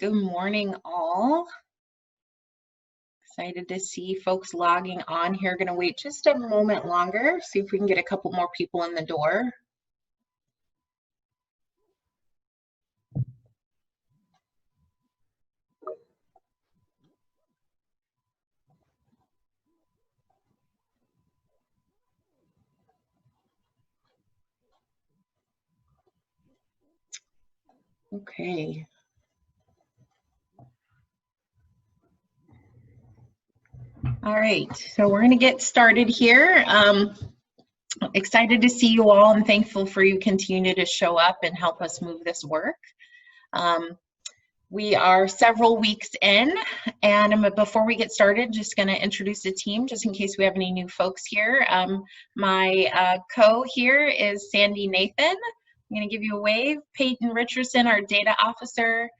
Good morning, all. Excited to see folks logging on here. Going to wait just a moment longer, see if we can get a couple more people in the door. Okay. All right, so we're going to get started here. Excited to see you all and thankful for you continue to show up and help us move this work. We are several weeks in, and before we get started, just going to introduce the team just in case we have any new folks here. My co here is Sandy Nathan. I'm going to give you a wave. Peyton Richardson, our data officer.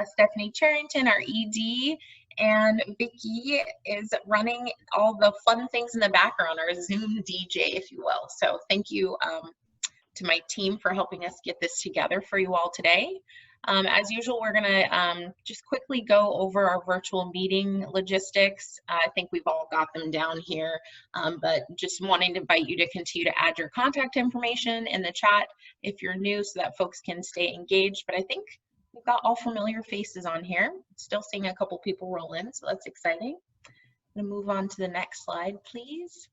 Stephanie Charrington, our ED. And Vicki is running all the fun things in the background, our Zoom DJ, if you will. So thank you to my team for helping us get this together for you all today. As usual, we're going to just quickly go over our virtual meeting logistics. I think we've all got them down here, but just wanting to invite you to continue to add your contact information in the chat if you're new so that folks can stay engaged. But I think we've got all familiar faces on here. Still seeing a couple people roll in, so that's exciting. I'm going to move on to the next slide, please.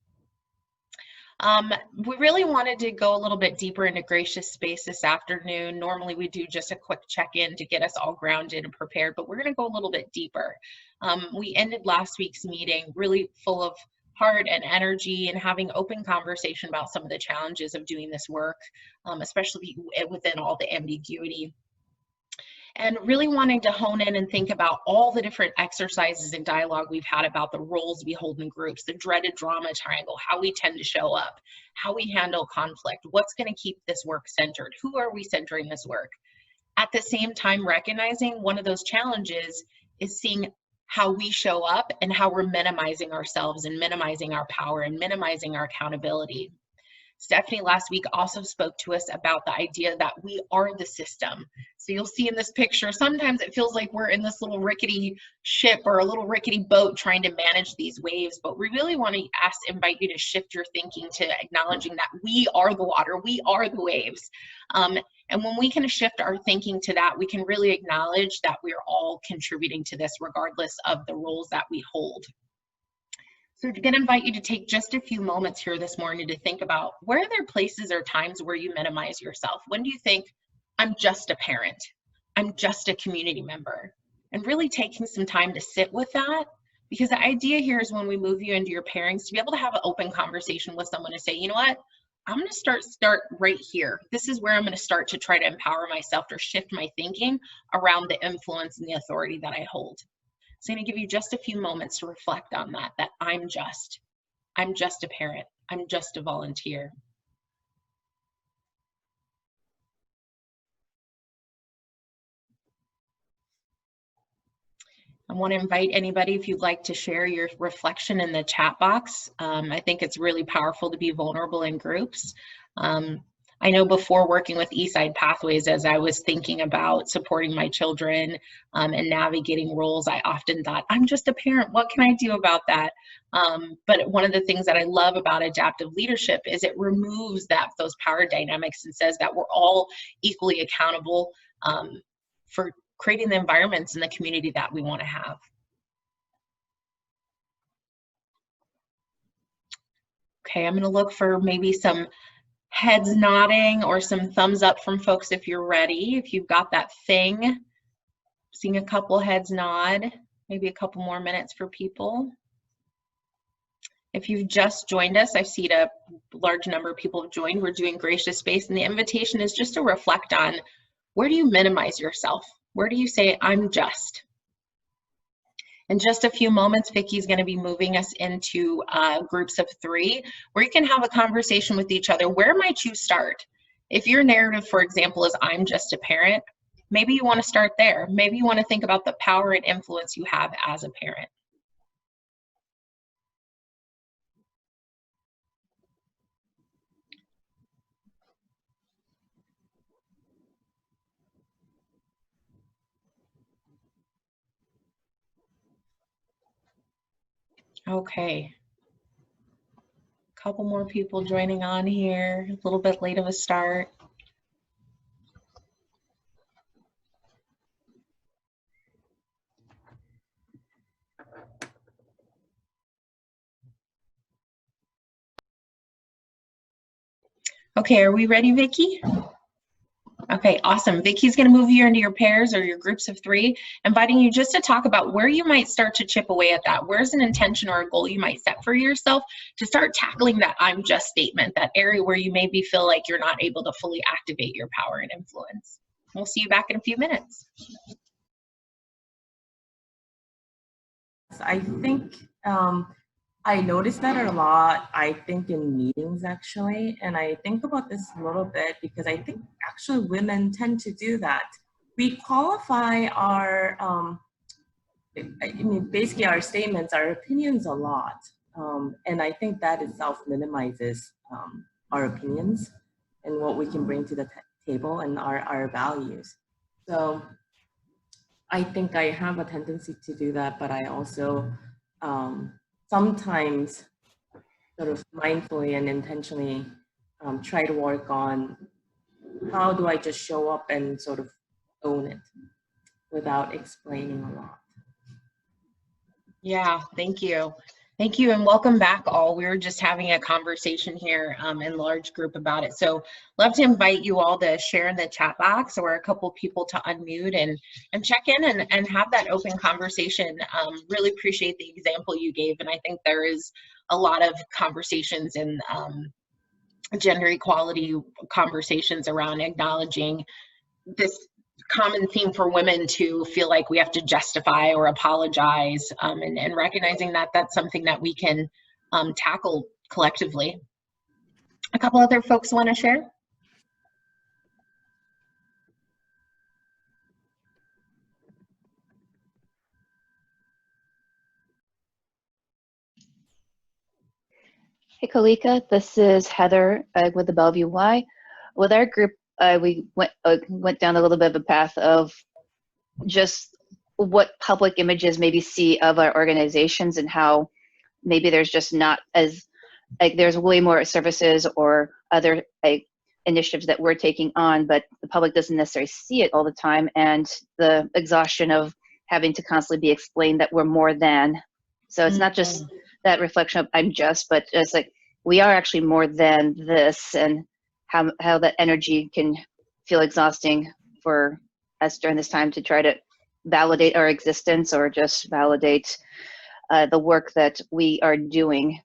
We really wanted to go a little bit deeper into Gracious Space this afternoon. Normally we do just a quick check-in to get us all grounded and prepared, but we're going to go a little bit deeper. We ended last week's meeting really full of heart and energy and having open conversation about some of the challenges of doing this work, especially within all the ambiguity. And really wanting to hone in and think about all the different exercises and dialogue we've had about the roles we hold in groups, the dreaded drama triangle, how we tend to show up, how we handle conflict, what's going to keep this work centered, who are we centering this work. At the same time, recognizing one of those challenges is seeing how we show up and how we're minimizing ourselves and minimizing our power and minimizing our accountability. Stephanie last week also spoke to us about the idea that we are the system. So you'll see in this picture, sometimes it feels like we're in this little rickety ship or a little rickety boat trying to manage these waves, but we really want to invite you to shift your thinking to acknowledging that we are the water, we are the waves. And when we can shift our thinking to that, we can really acknowledge that we're all contributing to this regardless of the roles that we hold. So I'm going to invite you to take just a few moments here this morning to think about where are there places or times where you minimize yourself? When do you think, I'm just a parent, I'm just a community member? And really taking some time to sit with that, because the idea here is when we move you into your pairings to be able to have an open conversation with someone to say, you know what, I'm going to start right here. This is where I'm going to start to try to empower myself or shift my thinking around the influence and the authority that I hold. So I'm going to give you just a few moments to reflect on that I'm just a parent, I'm just a volunteer. I want to invite anybody, if you'd like to share your reflection in the chat box. I think it's really powerful to be vulnerable in groups. I know before working with Eastside Pathways, as I was thinking about supporting my children and navigating roles, I often thought, I'm just a parent, what can I do about that? But one of the things that I love about adaptive leadership is it removes those power dynamics and says that we're all equally accountable for creating the environments in the community that we want to have. Okay, I'm going to look for maybe some heads nodding or some thumbs up from folks if you're ready, if you've got that thing. Seeing a couple heads nod, maybe a couple more minutes for people. If you've just joined us, I've seen a large number of people have joined. We're doing Gracious Space, and the invitation is just to reflect on, where do you minimize yourself? Where do you say, I'm just? In just a few moments, Vicki's going to be moving us into groups of 3, where you can have a conversation with each other. Where might you start? If your narrative, for example, is I'm just a parent, maybe you want to start there. Maybe you want to think about the power and influence you have as a parent. Okay. Couple more people joining on here, a little bit late of a start. Okay, are we ready, Vicki? Okay, awesome. Vicki's going to move you into your pairs or your groups of 3, inviting you just to talk about where you might start to chip away at that. Where's an intention or a goal you might set for yourself to start tackling that I'm just statement, that area where you maybe feel like you're not able to fully activate your power and influence. We'll see you back in a few minutes. I think I noticed that a lot, I think in meetings actually, and I think about this a little bit because I think actually women tend to do that. We qualify our, I mean, basically our statements, our opinions a lot. And I think that itself minimizes our opinions and what we can bring to the table and our values. So I think I have a tendency to do that, but I also sometimes sort of mindfully and intentionally try to work on how do I just show up and sort of own it without explaining a lot. Yeah, thank you. Thank you and welcome back all. We were just having a conversation here in large group about it. So love to invite you all to share in the chat box or a couple people to unmute and check in and have that open conversation. Really appreciate the example you gave. And I think there is a lot of conversations and gender equality conversations around acknowledging this common theme for women to feel like we have to justify or apologize, and recognizing that that's something that we can tackle collectively. A couple other folks want to share? Hey, Kalika, this is Heather with the Bellevue Y. With our group, we went down a little bit of a path of just what public images maybe see of our organizations and how maybe there's just not as, like there's way more services or other initiatives that we're taking on, but the public doesn't necessarily see it all the time, and the exhaustion of having to constantly be explained that we're more than. So it's not just that reflection of I'm just, but it's like we are actually more than this, and how that energy can feel exhausting for us during this time to try to validate our existence or just validate the work that we are doing.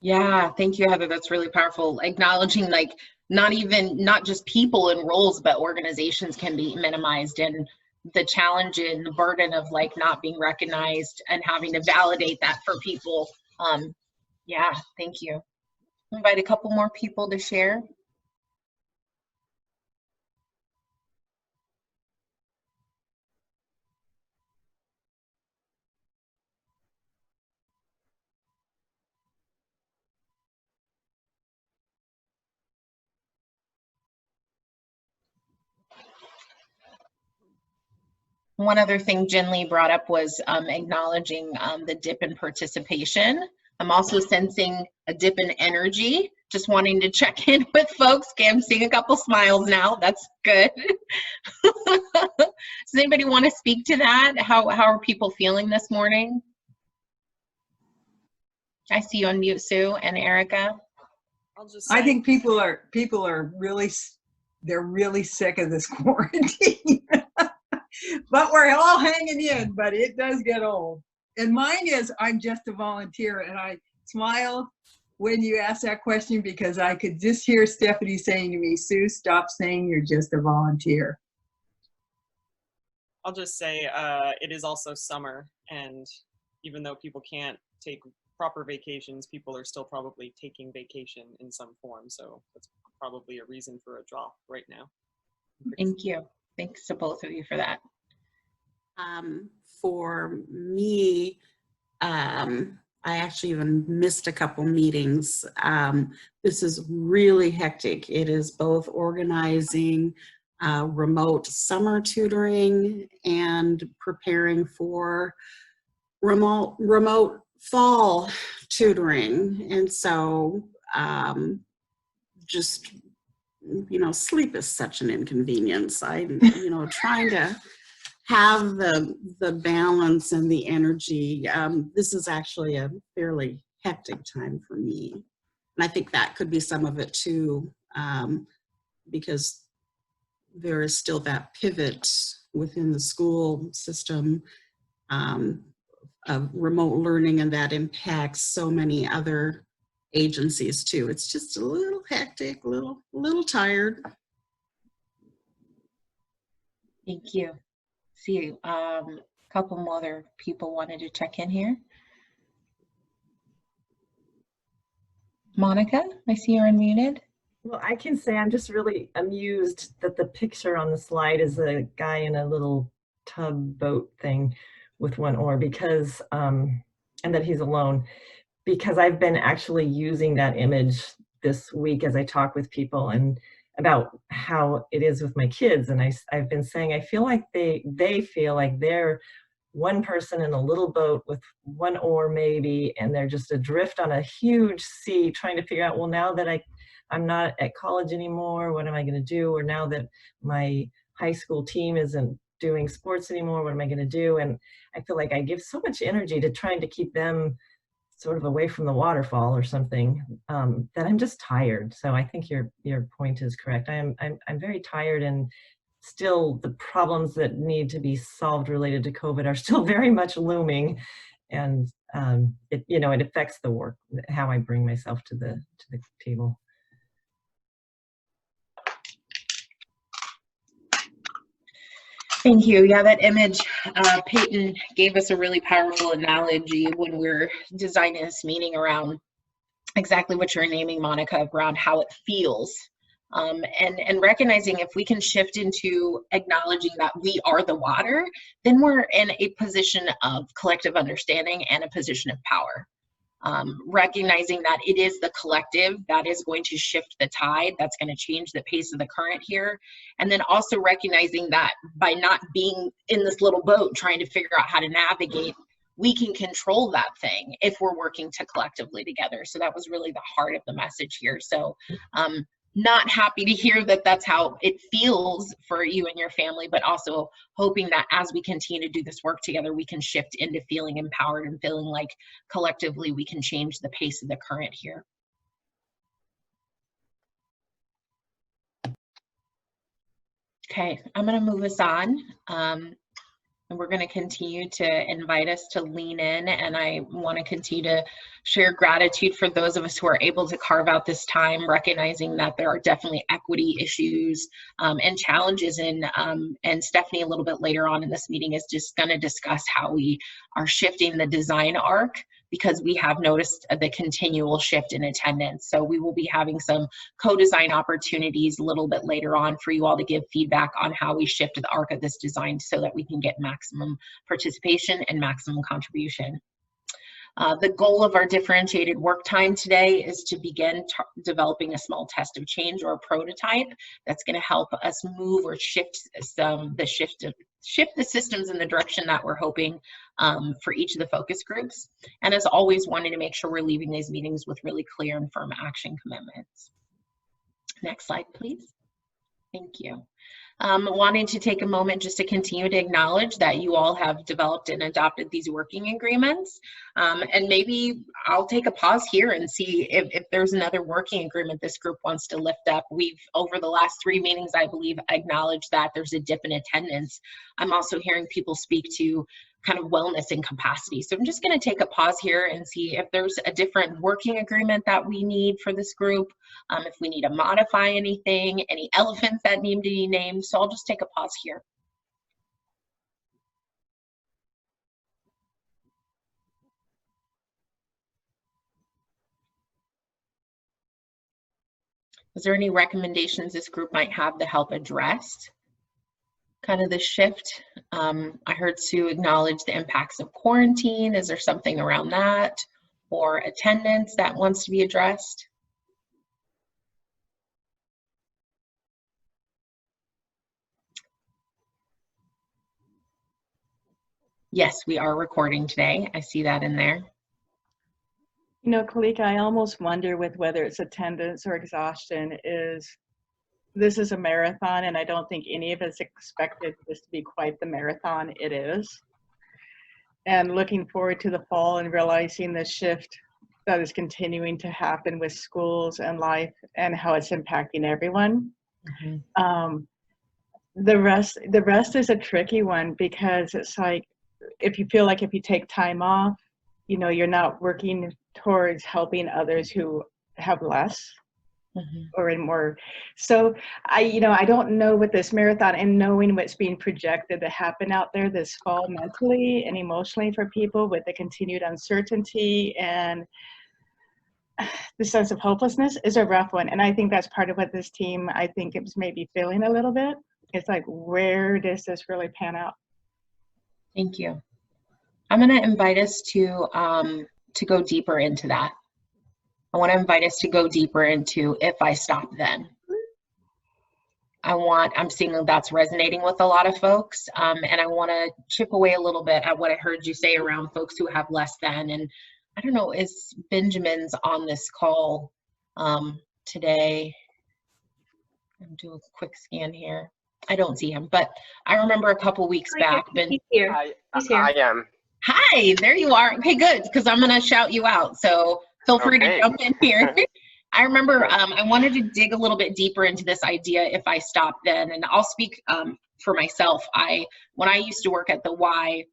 Yeah, thank you, Heather. That's really powerful. Acknowledging like not just people and roles, but organizations can be minimized, and the challenge and the burden of like not being recognized and having to validate that for people. Yeah, thank you. Invite a couple more people to share. One other thing Jen Lee brought up was acknowledging the dip in participation. I'm also sensing a dip in energy, just wanting to check in with folks. Okay, I'm seeing a couple smiles now. That's good. Does anybody want to speak to that? How are people feeling this morning? I see you on mute, Sue and Erica. I think people are really, they're really sick of this quarantine. But we're all hanging in, but it does get old. And mine is, I'm just a volunteer. And I smiled when you asked that question because I could just hear Stephanie saying to me, Sue, stop saying you're just a volunteer. I'll just say it is also summer, and even though people can't take proper vacations, people are still probably taking vacation in some form. So that's probably a reason for a drop right now. Thank you. Thanks to both of you for that. For me, I actually even missed a couple meetings. This is really hectic. It is both organizing remote summer tutoring and preparing for remote fall tutoring. And so just, sleep is such an inconvenience. Trying to have the balance and the energy. This is actually a fairly hectic time for me. And I think that could be some of it too, because there is still that pivot within the school system of remote learning, and that impacts so many other agencies too. It's just a little hectic, little tired. Thank you. See, a couple more other people wanted to check in here. Monica, I see you're unmuted. Well, I can say I'm just really amused that the picture on the slide is a guy in a little tub boat thing with one oar, because, and that he's alone, because I've been actually using that image this week as I talk with people and about how it is with my kids. And I've been saying, I feel like they feel like they're one person in a little boat with one oar maybe, and they're just adrift on a huge sea trying to figure out, well, now that I'm not at college anymore, what am I going to do? Or now that my high school team isn't doing sports anymore, what am I going to do? And I feel like I give so much energy to trying to keep them sort of away from the waterfall or something, that I'm just tired. So I think your point is correct. I'm very tired, and still the problems that need to be solved related to COVID are still very much looming. And it affects the work, how I bring myself to the table. Thank you. Yeah, that image, Peyton gave us a really powerful analogy when we're designing this meeting around exactly what you're naming, Monica, around how it feels. And recognizing if we can shift into acknowledging that we are the water, then we're in a position of collective understanding and a position of power. Recognizing that it is the collective that is going to shift the tide, that's going to change the pace of the current here. And then also recognizing that by not being in this little boat trying to figure out how to navigate, we can control that thing if we're working to collectively together. So that was really the heart of the message here. So not happy to hear that that's how it feels for you and your family, but also hoping that as we continue to do this work together, we can shift into feeling empowered and feeling like collectively we can change the pace of the current here. Okay, I'm going to move us on. And we're going to continue to invite us to lean in, and I want to continue to share gratitude for those of us who are able to carve out this time, recognizing that there are definitely equity issues and challenges and Stephanie a little bit later on in this meeting is just going to discuss how we are shifting the design arc, because we have noticed the continual shift in attendance. So we will be having some co-design opportunities a little bit later on for you all to give feedback on how we shift the arc of this design so that we can get maximum participation and maximum contribution. The goal of our differentiated work time today is to begin developing a small test of change or a prototype that's going to help us move or shift the systems in the direction that we're hoping for each of the focus groups. And as always, wanting to make sure we're leaving these meetings with really clear and firm action commitments. Next slide, please. Thank you. Wanting to take a moment just to continue to acknowledge that you all have developed and adopted these working agreements. And maybe I'll take a pause here and see if there's another working agreement this group wants to lift up. We've, over the last 3 meetings, I believe, acknowledged that there's a dip in attendance. I'm also hearing people speak to kind of wellness and capacity. So I'm just going to take a pause here and see if there's a different working agreement that we need for this group, if we need to modify anything, any elephants that need to be named. So I'll just take a pause here. Is there any recommendations this group might have to help address kind of the shift? I heard Sue acknowledge the impacts of quarantine. Is there something around that or attendance that wants to be addressed? Yes, we are recording today. I see that in there. You know, Kalika, I almost wonder with whether it's attendance or exhaustion this is a marathon, and I don't think any of us expected this to be quite the marathon it is. And looking forward to the fall and realizing the shift that is continuing to happen with schools and life and how it's impacting everyone. Mm-hmm. The rest is a tricky one, because it's like, if you feel like if you take time off, you know, you're not working towards helping others who have less. Mm-hmm. Or in more. So I don't know with this marathon and knowing what's being projected to happen out there this fall mentally and emotionally for people with the continued uncertainty and the sense of hopelessness is a rough one. And I think that's part of what this team, I think it was maybe feeling a little bit. It's like, where does this really pan out? Thank you. I'm going to invite us to go deeper into that. I want to invite us to go deeper into if I stop then. I'm seeing that's resonating with a lot of folks, and I want to chip away a little bit at what I heard you say around folks who have less than. And I don't know, is Benjamin's on this call today? I'm doing a quick scan here. I don't see him, but I remember a couple weeks back. He's here. He's here. I am. Hi, there you are. Okay, good, because I'm going to shout you out. So feel free to jump in here. I remember I wanted to dig a little bit deeper into this idea, if I stop then, and I'll speak for myself. When I used to work at the Y,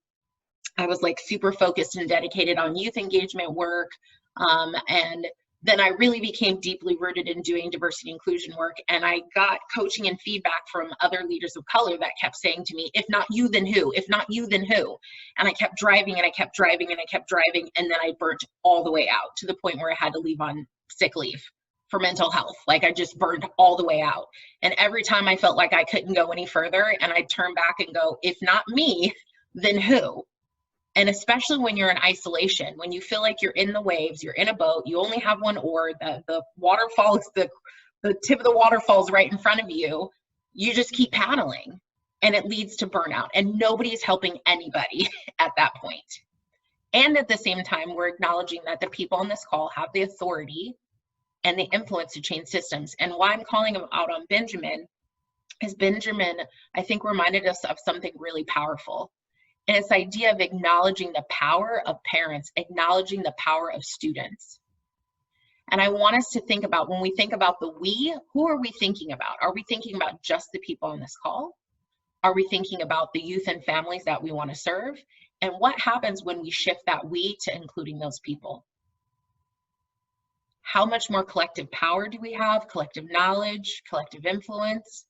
I was like super focused and dedicated on youth engagement work. And then I really became deeply rooted in doing diversity inclusion work. And I got coaching and feedback from other leaders of color that kept saying to me, if not you, then who? If not you, then who? And I kept driving and I kept driving and I kept driving. And then I burnt all the way out to the point where I had to leave on sick leave for mental health. Like I just burned all the way out. And every time I felt like I couldn't go any further, and I'd turn back and go, if not me, then who? And especially when you're in isolation, when you feel like you're in the waves, you're in a boat, you only have one oar, the waterfall is the tip of the waterfall is right in front of you, you just keep paddling, and it leads to burnout, and nobody's helping anybody at that point. And at the same time, we're acknowledging that the people on this call have the authority and the influence to change systems. And why I'm calling him out on Benjamin is Benjamin, I think, reminded us of something really powerful. And it's the idea of acknowledging the power of parents, acknowledging the power of students. And I want us to think about, when we think about the we, who are we thinking about? Are we thinking about just the people on this call? Are we thinking about the youth and families that we want to serve? And what happens when we shift that we to including those people? How much more collective power do we have? Collective knowledge, collective influence?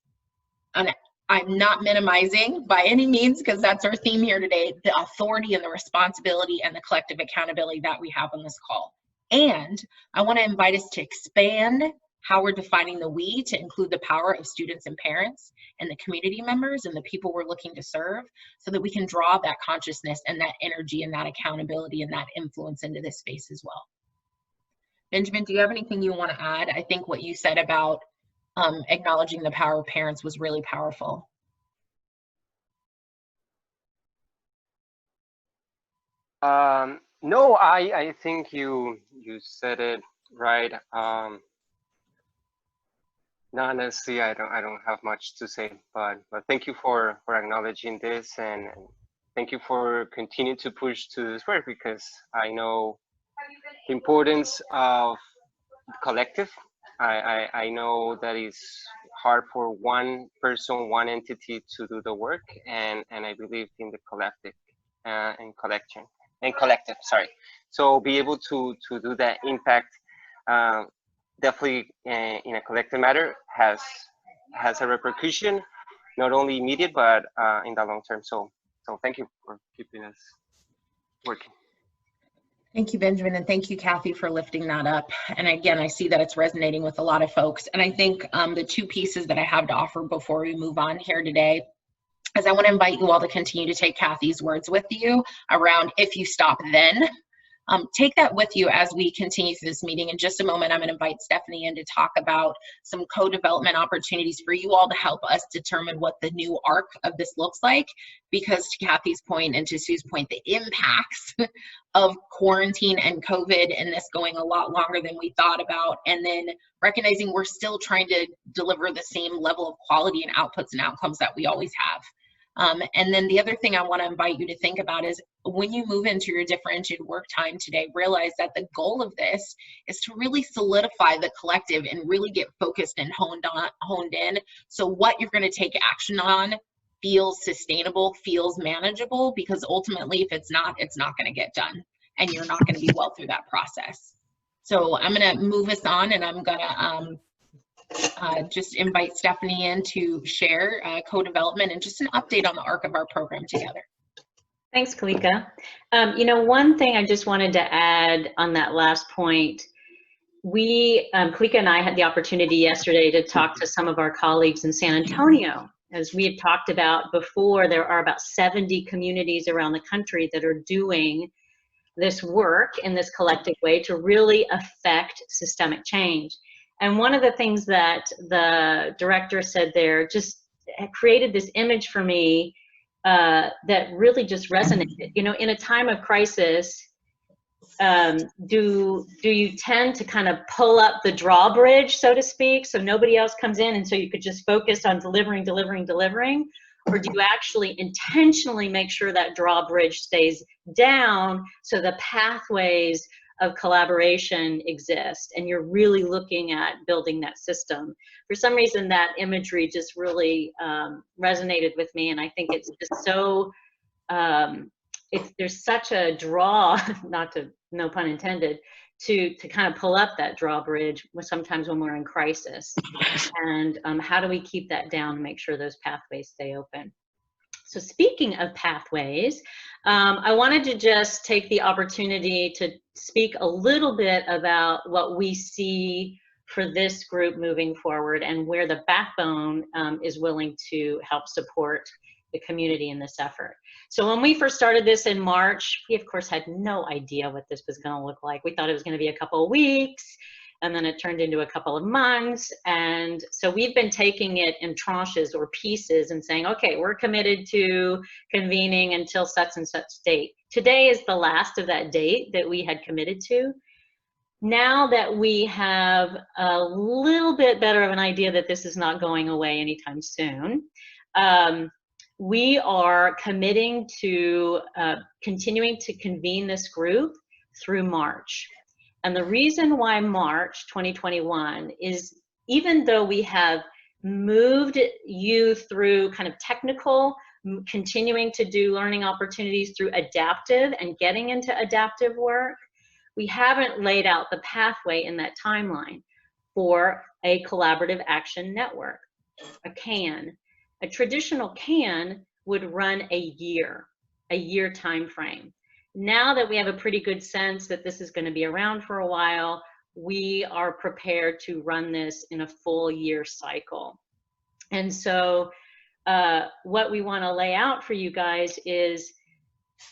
And I'm not minimizing by any means, because that's our theme here today, the authority and the responsibility and the collective accountability that we have on this call. And I want to invite us to expand how we're defining the we to include the power of students and parents and the community members and the people we're looking to serve, so that we can draw that consciousness and that energy and that accountability and that influence into this space as well. Benjamin, do you have anything you want to add? I think what you said about acknowledging the power of parents was really powerful. No, I think you said it right. Not necessarily, I don't have much to say, but thank you for acknowledging this, and thank you for continuing to push to this work, because I know the importance of collective. I know that it's hard for one person, one entity to do the work, and I believe in the collective and collective. Sorry. So be able to do that impact, definitely in a collective matter has a repercussion, not only immediate but in the long term. So thank you for keeping us working. Thank you, Benjamin, and thank you, Kathy, for lifting that up. And again, I see that it's resonating with a lot of folks. And I think the two pieces that I have to offer before we move on here today is I want to invite you all to continue to take Kathy's words with you around if you stop then. Take that with you as we continue through this meeting. In just a moment, I'm going to invite Stephanie in to talk about some co-development opportunities for you all to help us determine what the new arc of this looks like, because to Kathy's point and to Sue's point, the impacts of quarantine and COVID and this going a lot longer than we thought about, and then recognizing we're still trying to deliver the same level of quality and outputs and outcomes that we always have. And then the other thing I want to invite you to think about is when you move into your differentiated work time today, realize that the goal of this is to really solidify the collective and really get focused and honed in. So what you're going to take action on feels sustainable, feels manageable, because ultimately if it's not going to get done and you're not going to be well through that process. So I'm going to move us on, and I'm going to just invite Stephanie in to share co-development and just an update on the arc of our program together. Thanks, Kalika. You know, one thing I just wanted to add on that last point, Kalika and I had the opportunity yesterday to talk to some of our colleagues in San Antonio. As we had talked about before, there are about 70 communities around the country that are doing this work in this collective way to really affect systemic change. And one of the things that the director said there just created this image for me that really just resonated. You know, in a time of crisis, do you tend to kind of pull up the drawbridge, so to speak, so nobody else comes in and so you could just focus on delivering? Or do you actually intentionally make sure that drawbridge stays down so the pathways of collaboration exist and you're really looking at building that system? For some reason, that imagery just really resonated with me, and I think it's just so, there's such a draw, no pun intended, to kind of pull up that drawbridge sometimes when we're in crisis. And how do we keep that down and make sure those pathways stay open? So speaking of pathways, I wanted to just take the opportunity to speak a little bit about what we see for this group moving forward and where the backbone is willing to help support the community in this effort. So when we first started this in March, we of course had no idea what this was going to look like. We thought it was going to be a couple of weeks, and then it turned into a couple of months. And so we've been taking it in tranches or pieces and saying, okay, we're committed to convening until such and such date. Today is the last of that date that we had committed to. Now that we have a little bit better of an idea that this is not going away anytime soon, we are committing to continuing to convene this group through March. And the reason why March 2021 is, even though we have moved you through kind of technical, continuing to do learning opportunities through adaptive and getting into adaptive work, we haven't laid out the pathway in that timeline for a collaborative action network, a CAN. A traditional CAN would run a year time frame. Now that we have a pretty good sense that this is going to be around for a while, we are prepared to run this in a full year cycle. And so what we want to lay out for you guys is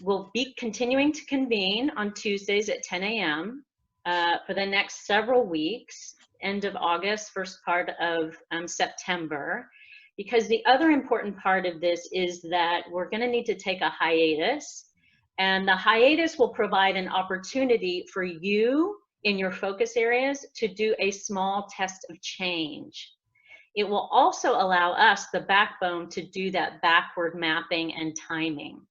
we'll be continuing to convene on Tuesdays at 10 a.m. For the next several weeks, end of August, first part of September. Because the other important part of this is that we're going to need to take a hiatus, and the hiatus will provide an opportunity for you in your focus areas to do a small test of change. It will also allow us the backbone to do that backward mapping and timing.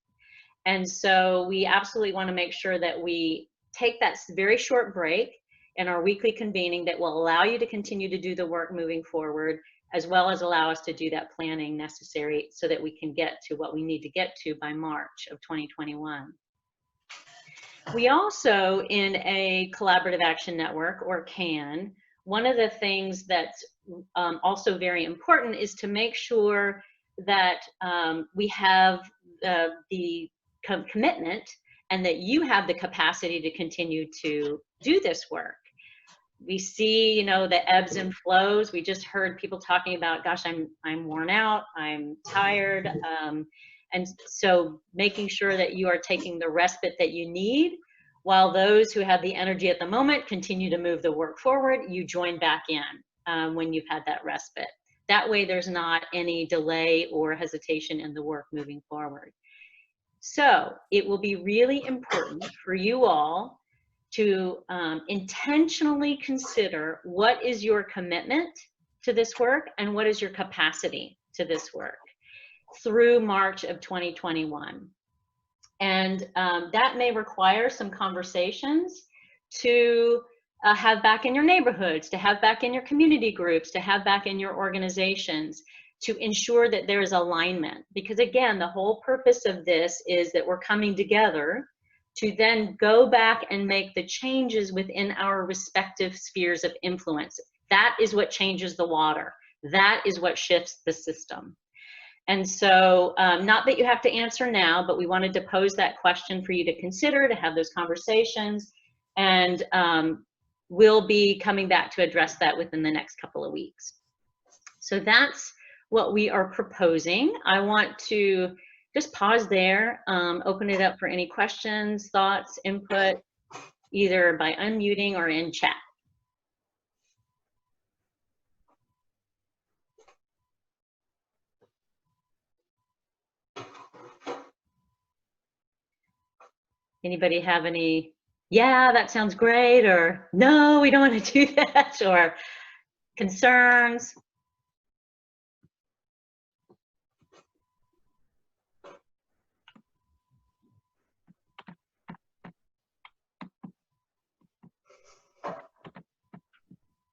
And so we absolutely want to make sure that we take that very short break in our weekly convening that will allow you to continue to do the work moving forward, as well as allow us to do that planning necessary so that we can get to what we need to get to by March of 2021. We also, in a collaborative action network, or CAN, one of the things that's also very important is to make sure that we have the commitment and that you have the capacity to continue to do this work. We see, you know, the ebbs and flows. We just heard people talking about, gosh, I'm worn out, I'm tired. And so making sure that you are taking the respite that you need while those who have the energy at the moment continue to move the work forward, you join back in when you've had that respite. That way there's not any delay or hesitation in the work moving forward. So it will be really important for you all to intentionally consider what is your commitment to this work and what is your capacity to this work through March of 2021. And that may require some conversations to have back in your neighborhoods, to have back in your community groups, to have back in your organizations, to ensure that there is alignment. Because again, the whole purpose of this is that we're coming together to then go back and make the changes within our respective spheres of influence. That is what changes the water. That is what shifts the system. And so, not that you have to answer now, but we wanted to pose that question for you to consider, to have those conversations, and we'll be coming back to address that within the next couple of weeks. So that's what we are proposing. I want to just pause there, open it up for any questions, thoughts, input, either by unmuting or in chat. Anybody have any, yeah, that sounds great, or no, we don't want to do that, or concerns?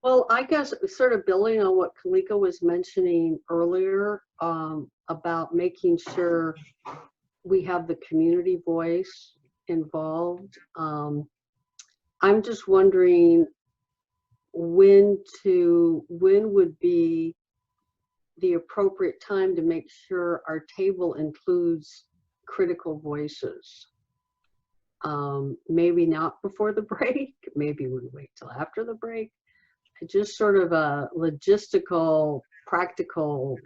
Well, I guess sort of building on what Kalika was mentioning earlier about making sure we have the community voice involved. I'm just wondering when would be the appropriate time to make sure our table includes critical voices. Maybe not before the break, maybe we wait till after the break. Just sort of a logistical, practical,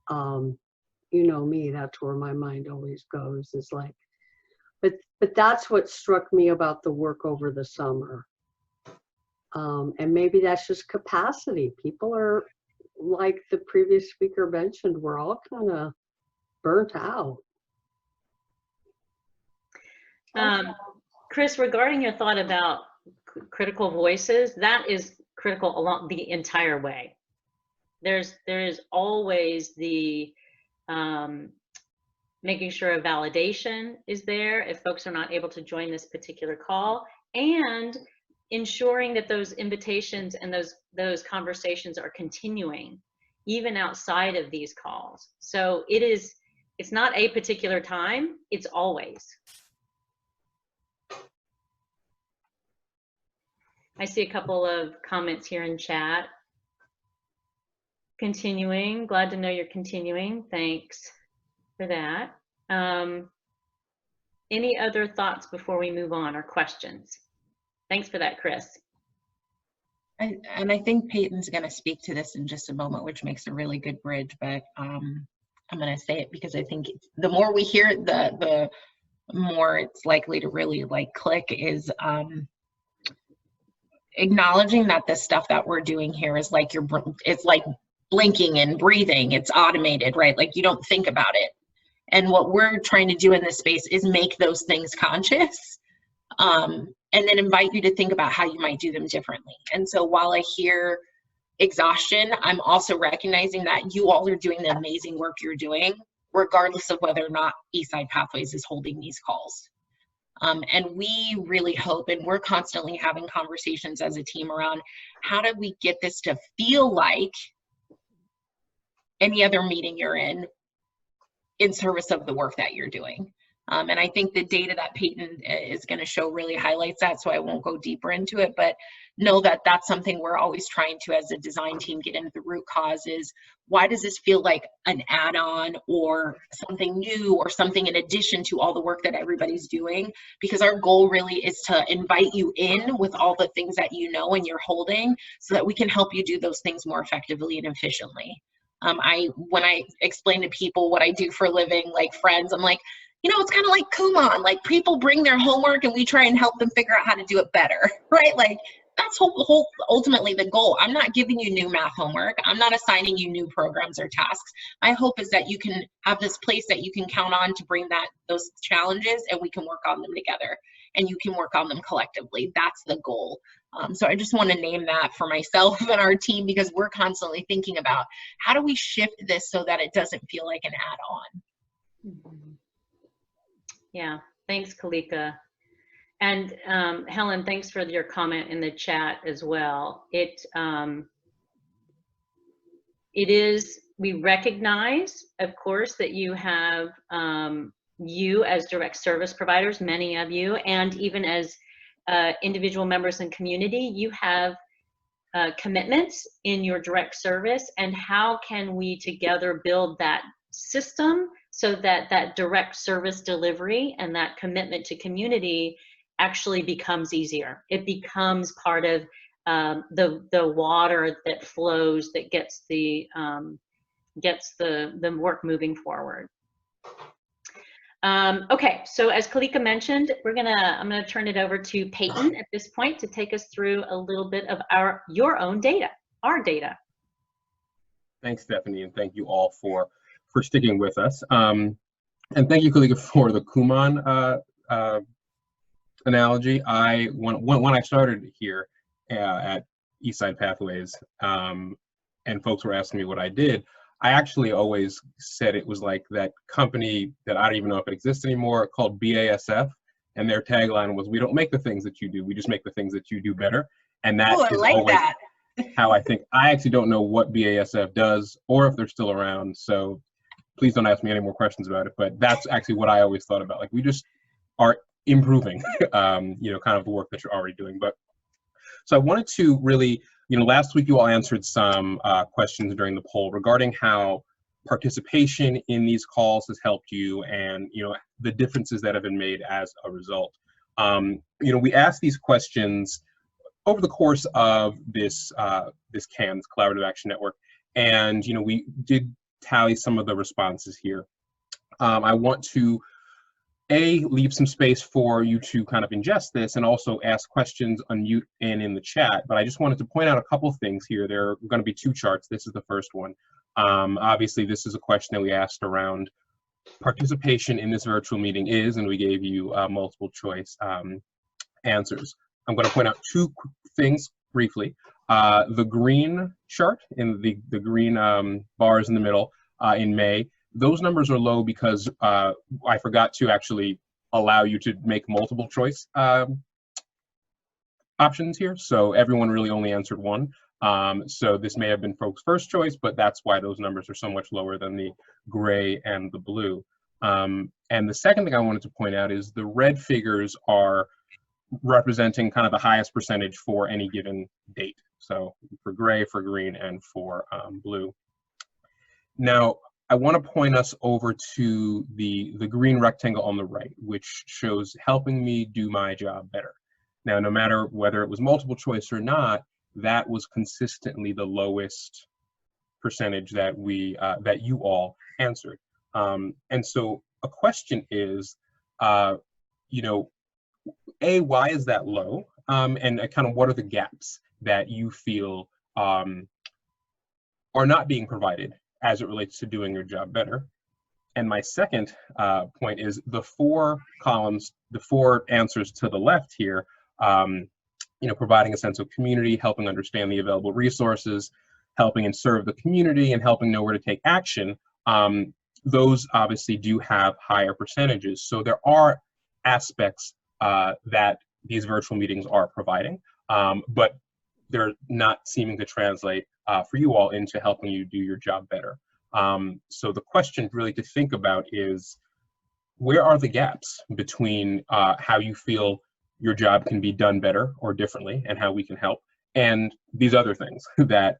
you know me, that's where my mind always goes, is like, but that's what struck me about the work over the summer. And maybe that's just capacity. People are, like the previous speaker mentioned, we're all kind of burnt out. Chris, regarding your thought about critical voices, that is critical along the entire way. There is always the making sure a validation is there if folks are not able to join this particular call, and ensuring that those invitations and those conversations are continuing even outside of these calls. So it's not a particular time, it's always. I see a couple of comments here in chat. Continuing, glad to know you're continuing. Thanks for that. Any other thoughts before we move on, or questions? Thanks for that, Chris. And I think Peyton's going to speak to this in just a moment, which makes a really good bridge, but I'm going to say it because I think the more we hear it, the more it's likely to really like click, is acknowledging that the stuff that we're doing here is like it's like blinking and breathing. It's automated, right? Like you don't think about it. And what we're trying to do in this space is make those things conscious, and then invite you to think about how you might do them differently. And so while I hear exhaustion, I'm also recognizing that you all are doing the amazing work you're doing, regardless of whether or not Eastside Pathways is holding these calls. And we really hope, and we're constantly having conversations as a team around how do we get this to feel like any other meeting you're in service of the work that you're doing. And I think the data that Peyton is going to show really highlights that, so I won't go deeper into it, but know that that's something we're always trying to, as a design team, get into the root cause is, why does this feel like an add-on or something new or something in addition to all the work that everybody's doing? Because our goal really is to invite you in with all the things that you know and you're holding, so that we can help you do those things more effectively and efficiently. When I explain to people what I do for a living, like friends, I'm like, you know, it's kind of like Kumon, like people bring their homework and we try and help them figure out how to do it better, right? Like that's ultimately the goal. I'm not giving you new math homework. I'm not assigning you new programs or tasks. My hope is that you can have this place that you can count on to bring those challenges, and we can work on them together, and you can work on them collectively. That's the goal. So I just want to name that for myself and our team, because we're constantly thinking about how do we shift this so that it doesn't feel like an add-on. Mm-hmm. Yeah, thanks, Kalika. And Helen, thanks for your comment in the chat as well. It is, we recognize, of course, that you have, you as direct service providers, many of you, and even as individual members in community, you have commitments in your direct service, and how can we together build that system so that that direct service delivery and that commitment to community actually becomes easier. It becomes part of the water that flows, that gets the work moving forward. Okay, so as Kalika mentioned, I'm gonna turn it over to Peyton at this point to take us through a little bit of your own data, our data. Thanks, Stephanie, and thank you all for sticking with us. And thank you, Kalika, for the Kumon analogy. When I started here at Eastside Pathways, and folks were asking me what I did, I actually always said it was like that company that I don't even know if it exists anymore, called BASF, and their tagline was, "We don't make the things that you do, we just make the things that you do better." And that is always how I think. I actually don't know what BASF does or if they're still around, so please don't ask me any more questions about it, but that's actually what I always thought about. Like, we just are improving, you know, kind of the work that you're already doing. But so I wanted to really, you know, last week you all answered some questions during the poll regarding how participation in these calls has helped you, and, you know, the differences that have been made as a result. You know, we asked these questions over the course of this CANS, Collaborative Action Network, and, you know, we did tally some of the responses here. I want to leave some space for you to kind of ingest this and also ask questions, unmute, and in the chat. But I just wanted to point out a couple of things here. There are going to be two charts. This is the first one. Obviously, this is a question that we asked around participation in this virtual meeting is, and we gave you multiple choice answers. I'm going to point out two things briefly. The green chart, in the green bars in the middle in May, those numbers are low because I forgot to actually allow you to make multiple choice options here. So everyone really only answered one. So this may have been folks' first choice, but that's why those numbers are so much lower than the gray and the blue. And the second thing I wanted to point out is the red figures are representing kind of the highest percentage for any given date. So for gray, for green, and for blue. Now, I want to point us over to the green rectangle on the right, which shows helping me do my job better. Now, no matter whether it was multiple choice or not, that was consistently the lowest percentage that that you all answered. And so a question is, you know, why is that low? And kind of what are the gaps that you feel are not being provided as it relates to doing your job better? And my second point is the four columns, the four answers to the left here, you know, providing a sense of community, helping understand the available resources, helping and serve the community, and helping know where to take action. Those obviously do have higher percentages. So there are aspects that these virtual meetings are providing, but they're not seeming to translate for you all into helping you do your job better. So the question really to think about is, where are the gaps between how you feel your job can be done better or differently, and how we can help, and these other things that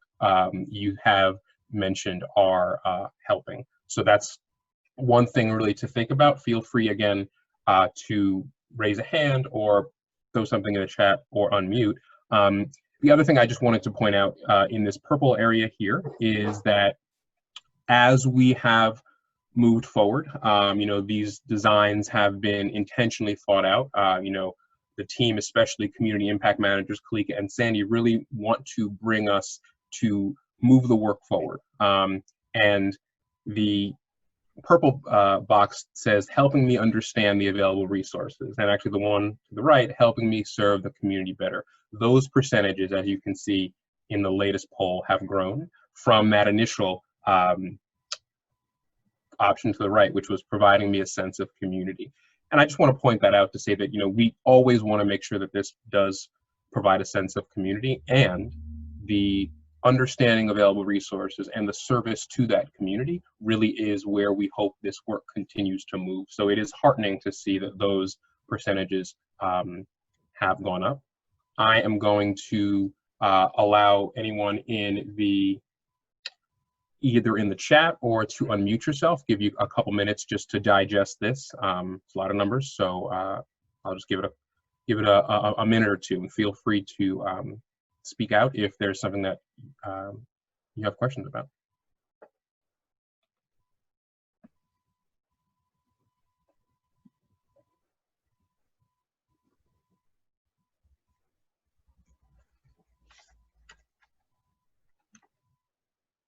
you have mentioned are helping. So that's one thing really to think about. Feel free again to raise a hand or throw something in the chat or unmute. The other thing I just wanted to point out in this purple area here is that as we have moved forward. These designs have been intentionally thought out. The team, especially community impact managers, Kalika and Sandy, really want to bring us to move the work forward. And the purple box says, helping me understand the available resources. And actually the one to the right, helping me serve the community better. Those percentages, as you can see in the latest poll, have grown from that initial option to the right, which was providing me a sense of community. And I just want to point that out to say that, we always want to make sure that this does provide a sense of community, and the understanding available resources and the service to that community really is where we hope this work continues to move. So it is heartening to see that those percentages have gone up. I am going to allow anyone in either in the chat or to unmute yourself, give you a couple minutes just to digest this. It's a lot of numbers, so I'll just give it a minute or two, and feel free to speak out if there's something that you have questions about.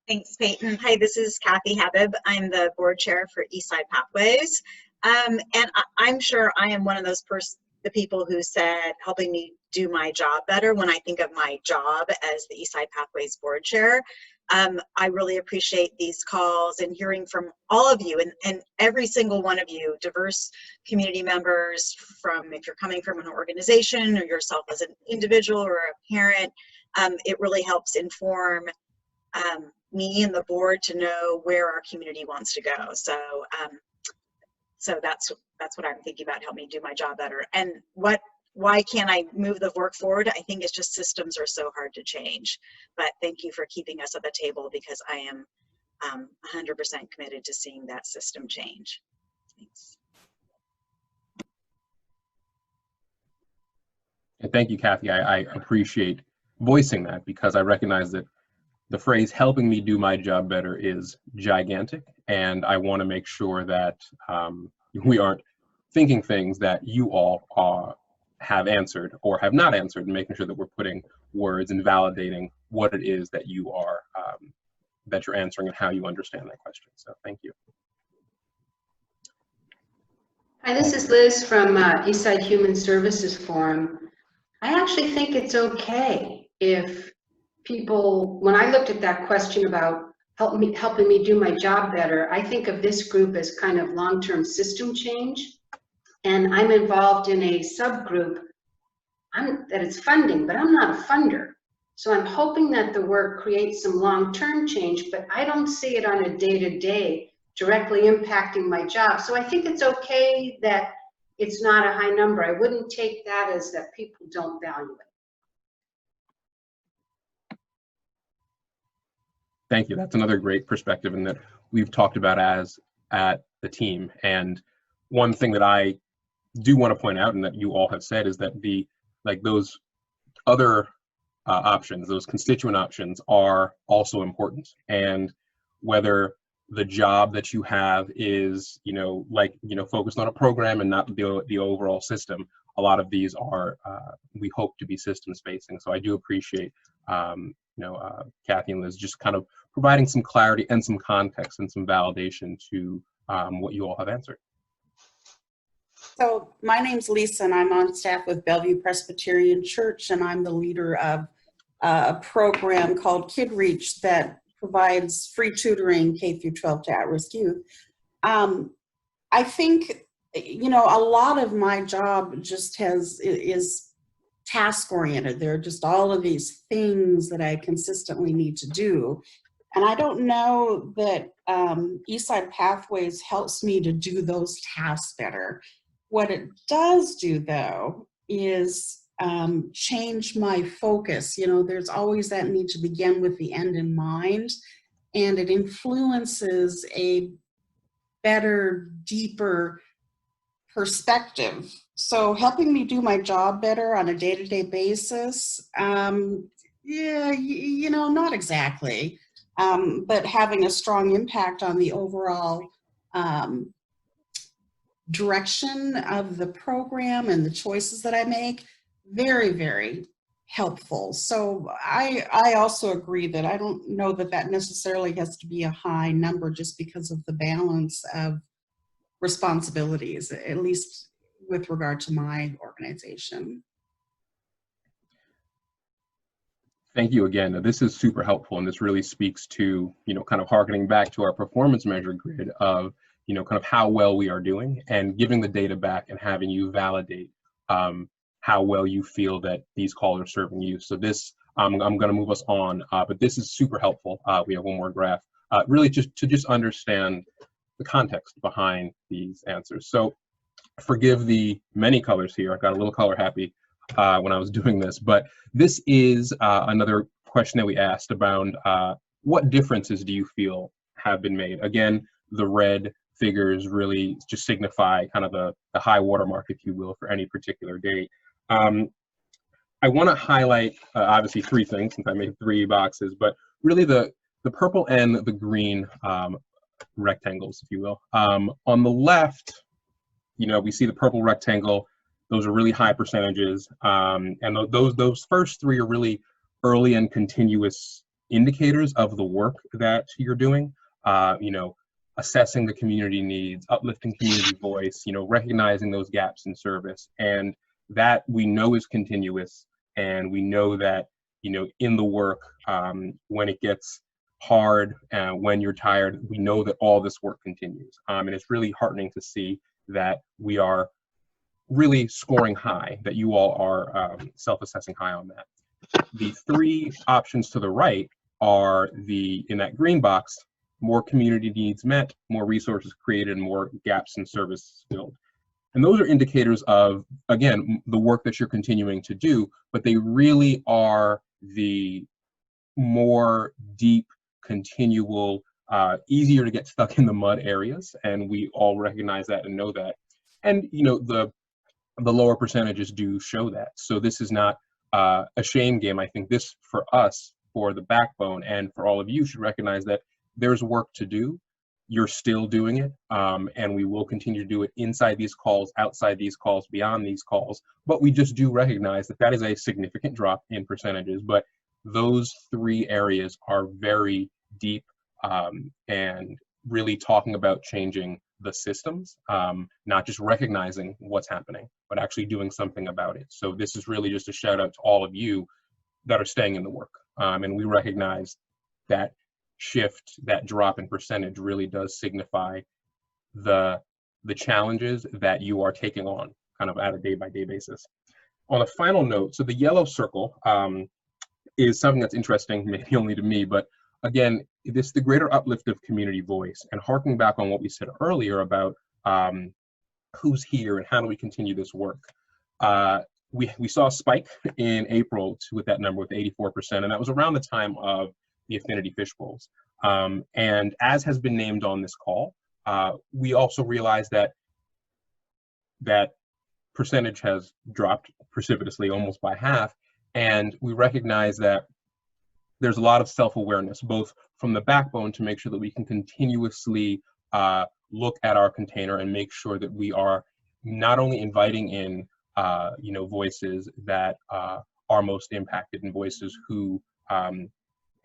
Thanks, Peyton. Hi, this is Kathy Habib. I'm the board chair for Eastside Pathways. And I'm sure I am one of those the people who said helping me do my job better when I think of my job as the Eastside Pathways board chair. I really appreciate these calls and hearing from all of you and every single one of you, diverse community members, from if you're coming from an organization or yourself as an individual or a parent. It really helps inform me and the board to know where our community wants to go. So so that's what I'm thinking about, help me do my job better. And why can't I move the work forward? I think it's just systems are so hard to change. But thank you for keeping us at the table, because I am 100% committed to seeing that system change. Thanks. And thank you, Kathy. I appreciate voicing that, because I recognize that the phrase helping me do my job better is gigantic, and I want to make sure that we aren't thinking things that you all have answered or have not answered, and making sure that we're putting words and validating what it is that you are that you're answering and how you understand that question. So thank you. Hi, this is Liz from Eastside Human Services Forum. I actually think it's okay if people, when I looked at that question about helping me do my job better, I think of this group as kind of long-term system change. And I'm involved in a subgroup that it's funding, but I'm not a funder. So I'm hoping that the work creates some long-term change, but I don't see it on a day-to-day directly impacting my job. So I think it's okay that it's not a high number. I wouldn't take that as that people don't value it. Thank you. That's another great perspective, and that we've talked about at the team. And one thing that I do want to point out, and that you all have said, is that those other options, those constituent options, are also important. And whether the job that you have is, focused on a program and not the overall system, a lot of these are, we hope to be system spacing. So I do appreciate, Kathy and Liz just kind of providing some clarity and some context and some validation to what you all have answered. So my name's Lisa, and I'm on staff with Bellevue Presbyterian Church, and I'm the leader of a program called Kid Reach that provides free tutoring K through 12 to at-risk youth. I think, a lot of my job just is task-oriented. There are just all of these things that I consistently need to do. And I don't know that Eastside Pathways helps me to do those tasks better. What it does do, though, is change my focus. There's always that need to begin with the end in mind, and it influences a better, deeper perspective. So helping me do my job better on a day-to-day basis, not exactly, but having a strong impact on the overall direction of the program and the choices that I make, very, very helpful. So I also agree that I don't know that that necessarily has to be a high number just because of the balance of responsibilities, at least with regard to my organization. Thank you again. This is super helpful, and this really speaks to, kind of harkening back to our performance measure grid of, kind of how well we are doing, and giving the data back and having you validate how well you feel that these calls are serving you. So this, I'm going to move us on, but this is super helpful. We have one more graph, really just to understand the context behind these answers. So forgive the many colors here. I got a little color happy when I was doing this, but this is another question that we asked about what differences do you feel have been made? Again, the red figures really just signify kind of the high watermark, if you will, for any particular date. I want to highlight obviously three things, since I made 3 boxes, but really the purple and the green rectangles, if you will. On the left, we see the purple rectangle. Those are really high percentages, and those first 3 are really early and continuous indicators of the work that you're doing. Assessing the community needs, uplifting community voice, recognizing those gaps in service, and that we know is continuous, and we know that in the work, when it gets hard, when you're tired, we know that all this work continues, and it's really heartening to see that we are really scoring high, that you all are self-assessing high on that. The 3 options to the right are in that green box, more community needs met, more resources created, and more gaps in service filled. And those are indicators of, again, the work that you're continuing to do, but they really are the more deep, continual, easier to get stuck in the mud areas, and we all recognize that and know that. And the lower percentages do show that. So this is not a shame game. I think this, for us, for the backbone, and for all of you, should recognize that there's work to do. You're still doing it, and we will continue to do it inside these calls, outside these calls, beyond these calls. But we just do recognize that that is a significant drop in percentages. But those 3 areas are very deep, and really talking about changing the systems, not just recognizing what's happening, but actually doing something about it. So this is really just a shout out to all of you that are staying in the work. And we recognize that shift, that drop in percentage, really does signify the challenges that you are taking on kind of at a day-by-day basis. On a final note, so the yellow circle is something that's interesting, maybe only to me, but again, this the greater uplift of community voice, and harking back on what we said earlier about who's here and how do we continue this work. We saw a spike in April with that number, with 84%, and that was around the time of the Affinity Fish Bowls. And as has been named on this call, we also realized that that percentage has dropped precipitously, almost by half, and we recognize that there's a lot of self-awareness, both from the backbone to make sure that we can continuously look at our container and make sure that we are not only inviting in voices that are most impacted, and voices who can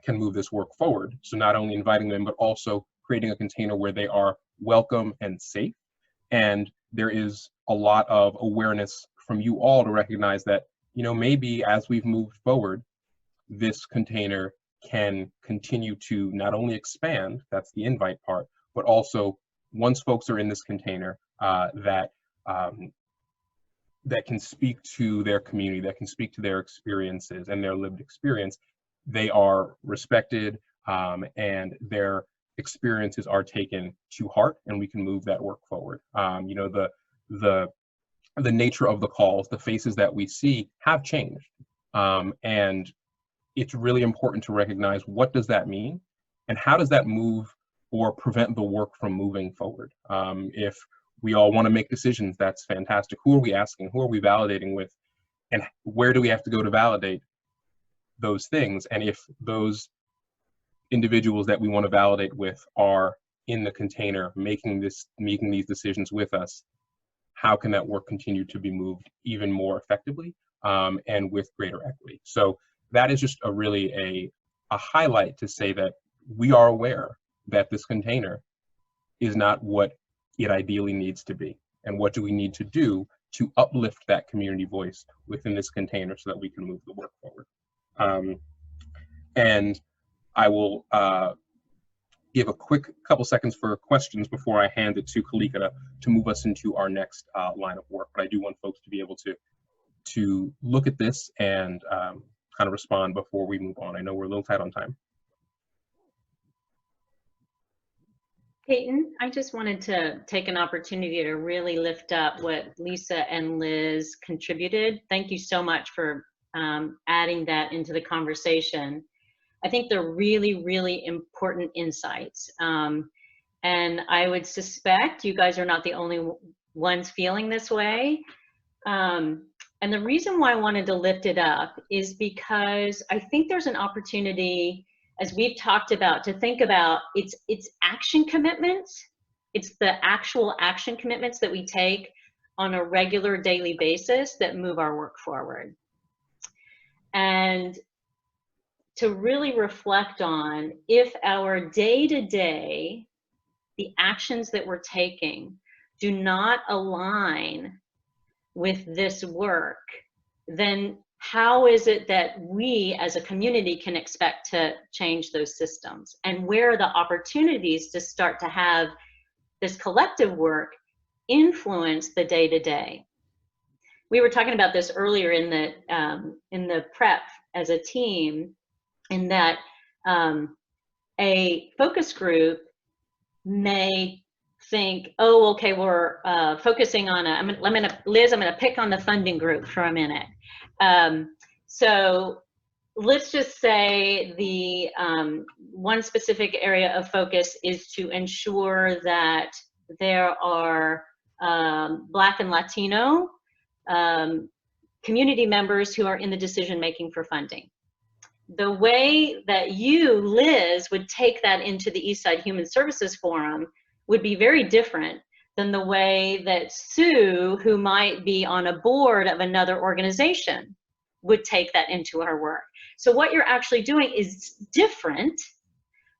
move this work forward. So not only inviting them, but also creating a container where they are welcome and safe. And there is a lot of awareness from you all to recognize that, maybe as we've moved forward, this container can continue to not only expand, that's the invite part, but also once folks are in this container, that can speak to their community, that can speak to their experiences and their lived experience, they are respected, and their experiences are taken to heart, and we can move that work forward. The nature of the calls, the faces that we see have changed, and it's really important to recognize what does that mean, and how does that move or prevent the work from moving forward. If we all want to make decisions, that's fantastic. Who are we asking? Who are we validating with? And where do we have to go to validate those things? And if those individuals that we want to validate with are in the container, making these decisions with us, how can that work continue to be moved even more effectively and with greater equity? So that is just a highlight to say that we are aware that this container is not what it ideally needs to be. And what do we need to do to uplift that community voice within this container so that we can move the work forward? And I will give a quick couple seconds for questions before I hand it to Kalika to move us into our next line of work. But I do want folks to be able to look at this and kind of respond before we move on. I know we're a little tight on time. Peyton, I just wanted to take an opportunity to really lift up what Lisa and Liz contributed. Thank you so much for adding that into the conversation. I think they're really, really important insights. And I would suspect you guys are not the only ones feeling this way. And the reason why I wanted to lift it up is because I think there's an opportunity, as we've talked about, to think about its action commitments. It's the actual action commitments that we take on a regular daily basis that move our work forward. And to really reflect on if our day-to-day, the actions that we're taking do not align with this work, then how is it that we as a community can expect to change those systems? And where are the opportunities to start to have this collective work influence the day-to-day? We were talking about this earlier in the prep as a team, in that a focus group may think, oh, okay, we're focusing on Liz, I'm gonna pick on the funding group for a minute. So let's just say the one specific area of focus is to ensure that there are Black and Latino community members who are in the decision making for funding. The way that you, Liz, would take that into the Eastside Human Services Forum would be very different than the way that Sue, who might be on a board of another organization, would take that into her work. So what you're actually doing is different.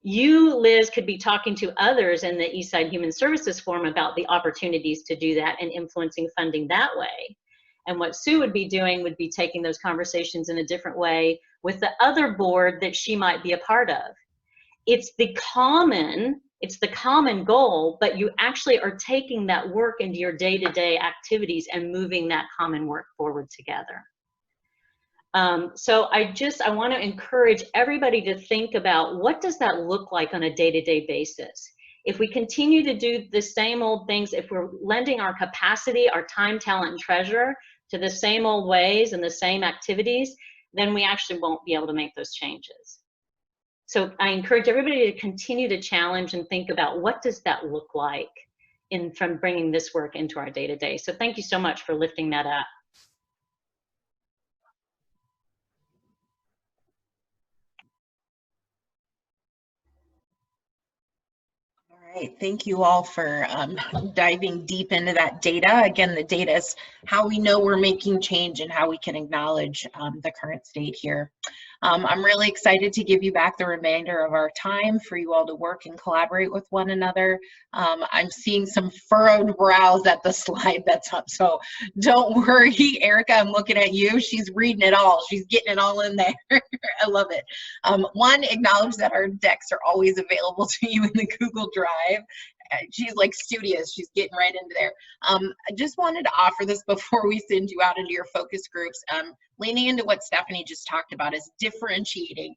You, Liz, could be talking to others in the Eastside Human Services Forum about the opportunities to do that and influencing funding that way. And what Sue would be doing would be taking those conversations in a different way with the other board that she might be a part of. It's the common goal, but you actually are taking that work into your day-to-day activities and moving that common work forward together. So I want to encourage everybody to think about, what does that look like on a day-to-day basis? If we continue to do the same old things, if we're lending our capacity, our time, talent, and treasure to the same old ways and the same activities, then we actually won't be able to make those changes. So I encourage everybody to continue to challenge and think about, what does that look like from bringing this work into our day-to-day. So thank you so much for lifting that up. All right, thank you all for diving deep into that data. Again, the data is how we know we're making change and how we can acknowledge the current state here. I'm really excited to give you back the remainder of our time for you all to work and collaborate with one another. I'm seeing some furrowed brows at the slide that's up, so don't worry, Erica, I'm looking at you. She's reading it all. She's getting it all in there. I love it. One, acknowledge that our decks are always available to you in the Google Drive. She's like studious. She's getting right into there. I just wanted to offer this before we send you out into your focus groups. Leaning into what Stephanie just talked about is differentiating.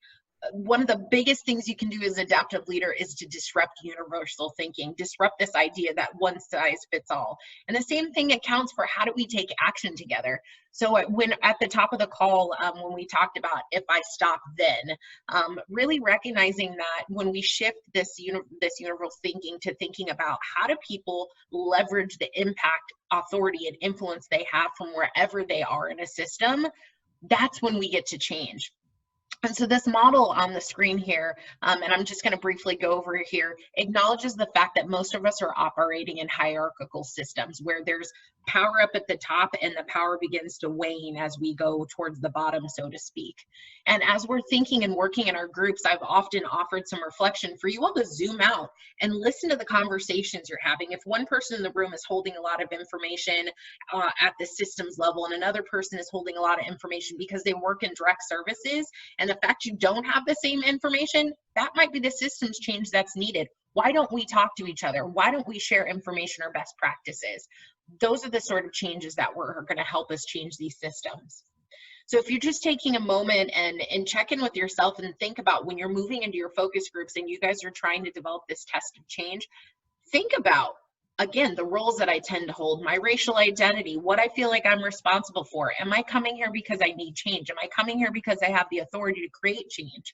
One of the biggest things you can do as adaptive leader is to disrupt universal thinking, disrupt this idea that one size fits all. And the same thing accounts for how do we take action together. So when at the top of the call, when we talked about if I stop then, really recognizing that when we shift this universal thinking to thinking about how do people leverage the impact, authority, and influence they have from wherever they are in a system, that's when we get to change. And so this model on the screen here, and I'm just going to briefly go over here, acknowledges the fact that most of us are operating in hierarchical systems where there's power up at the top and the power begins to wane as we go towards the bottom, so to speak. And as we're thinking and working in our groups, I've often offered some reflection for you all to zoom out and listen to the conversations you're having. If one person in the room is holding a lot of information at the systems level and another person is holding a lot of information because they work in direct services, and the fact you don't have the same information, that might be the systems change that's needed. Why don't we talk to each other? Why don't we share information or best practices? Those are the sort of changes that are going to help us change these systems. So if you're just taking a moment and check in with yourself and think about when you're moving into your focus groups and you guys are trying to develop this test of change, think about, again, the roles that I tend to hold, my racial identity, what I feel like I'm responsible for. Am I coming here because I need change? Am I coming here because I have the authority to create change?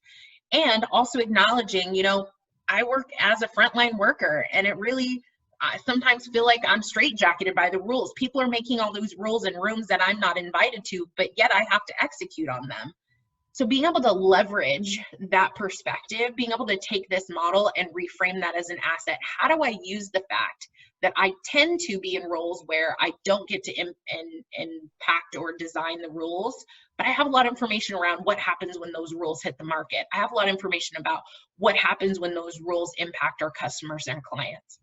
And also acknowledging, you know, I work as a frontline worker, and it really, I sometimes feel like I'm straitjacketed by the rules. People are making all those rules in rooms that I'm not invited to, but yet I have to execute on them. So being able to leverage that perspective, being able to take this model and reframe that as an asset, how do I use the fact that I tend to be in roles where I don't get to impact or design the rules, but I have a lot of information around what happens when those rules hit the market. I have a lot of information about what happens when those rules impact our customers and clients.